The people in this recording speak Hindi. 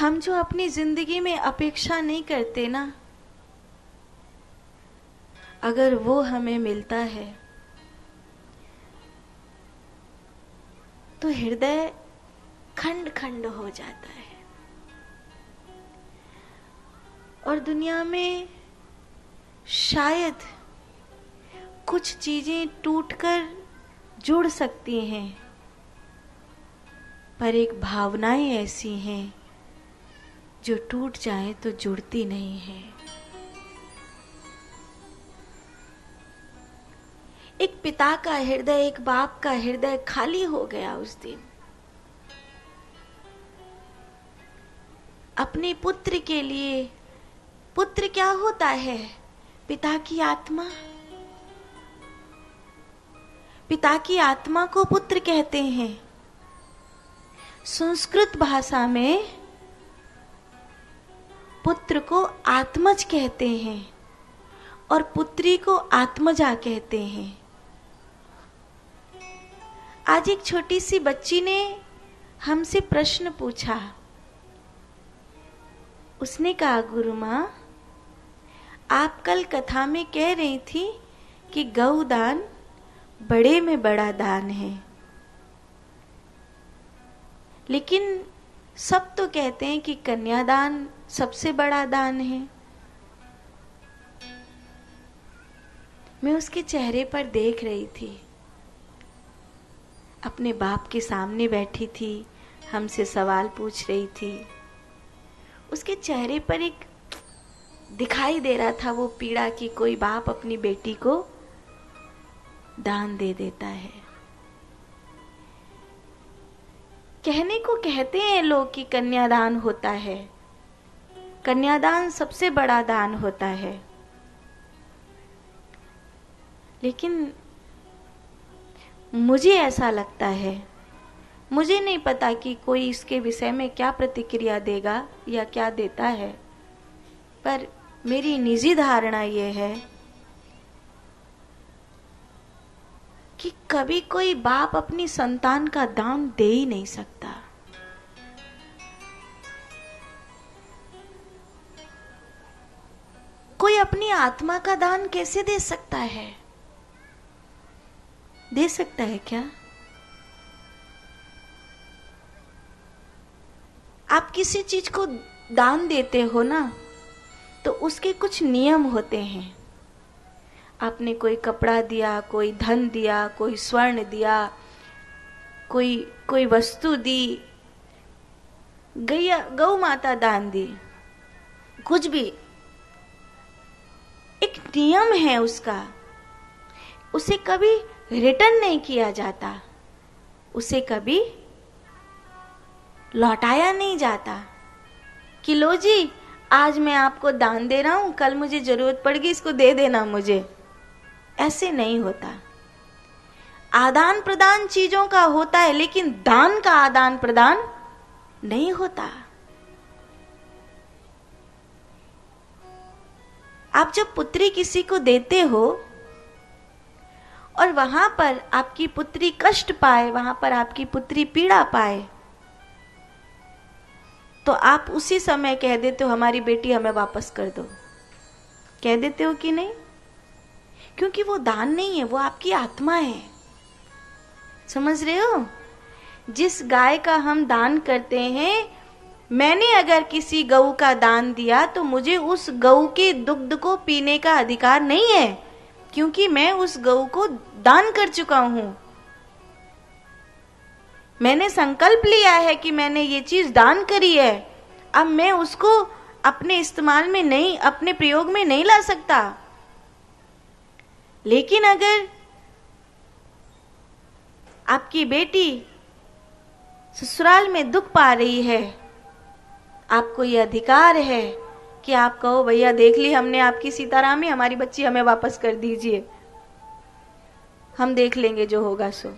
हम जो अपनी जिंदगी में अपेक्षा नहीं करते ना, अगर वो हमें मिलता है तो हृदय खंड खंड हो जाता है। और दुनिया में शायद कुछ चीजें टूटकर जुड़ सकती हैं, पर एक भावनाएं ऐसी हैं जो टूट जाए तो जुड़ती नहीं है। एक पिता का हृदय, एक बाप का हृदय खाली हो गया उस दिन। अपने पुत्र के लिए, पुत्र क्या होता है? पिता की आत्मा। पिता की आत्मा को पुत्र कहते हैं। संस्कृत भाषा में पुत्र को आत्मज कहते हैं और पुत्री को आत्मजा कहते हैं। आज एक छोटी सी बच्ची ने हमसे प्रश्न पूछा। उसने कहा, गुरु माँ, आप कल कथा में कह रही थी कि गौदान बड़े में बड़ा दान है, लेकिन सब तो कहते हैं कि कन्यादान सबसे बड़ा दान है। मैं उसके चेहरे पर देख रही थी। अपने बाप के सामने बैठी थी, हमसे सवाल पूछ रही थी। उसके चेहरे पर एक दिखाई दे रहा था वो पीड़ा कि कोई बाप अपनी बेटी को दान दे देता है। कहने को कहते हैं लोग कि कन्यादान होता है, कन्यादान सबसे बड़ा दान होता है, लेकिन मुझे ऐसा लगता है, मुझे नहीं पता कि कोई इसके विषय में क्या प्रतिक्रिया देगा या क्या देता है, पर मेरी निजी धारणा यह है कि कभी कोई बाप अपनी संतान का दान दे ही नहीं सकता। कोई अपनी आत्मा का दान कैसे दे सकता है? दे सकता है क्या? आप किसी चीज को दान देते हो ना, तो उसके कुछ नियम होते हैं। आपने कोई कपड़ा दिया, कोई धन दिया, कोई स्वर्ण दिया, कोई वस्तु दी, गौ माता दान दी, कुछ भी, एक नियम है उसका। उसे कभी रिटर्न नहीं किया जाता, उसे कभी लौटाया नहीं जाता कि लो जी, आज मैं आपको दान दे रहा हूं, कल मुझे जरूरत पड़ेगी, इसको दे देना मुझे। ऐसे नहीं होता। आदान प्रदान चीजों का होता है, लेकिन दान का आदान प्रदान नहीं होता। आप जब पुत्री किसी को देते हो और वहां पर आपकी पुत्री कष्ट पाए, वहां पर आपकी पुत्री पीड़ा पाए, तो आप उसी समय कह देते हो, हमारी बेटी हमें वापस कर दो। कह देते हो कि नहीं? क्योंकि वो दान नहीं है, वो आपकी आत्मा है। समझ रहे हो? जिस गाय का हम दान करते हैं, मैंने अगर किसी गऊ का दान दिया तो मुझे उस गऊ के दुग्ध को पीने का अधिकार नहीं है, क्योंकि मैं उस गऊ को दान कर चुका हूं। मैंने संकल्प लिया है कि मैंने ये चीज दान करी है, अब मैं उसको अपने इस्तेमाल में नहीं, अपने प्रयोग में नहीं ला सकता। लेकिन अगर आपकी बेटी ससुराल में दुख पा रही है, आपको ये अधिकार है कि आप कहो, भैया देख ली हमने आपकी सीतारामी, हमारी बच्ची हमें वापस कर दीजिए, हम देख लेंगे जो होगा सो।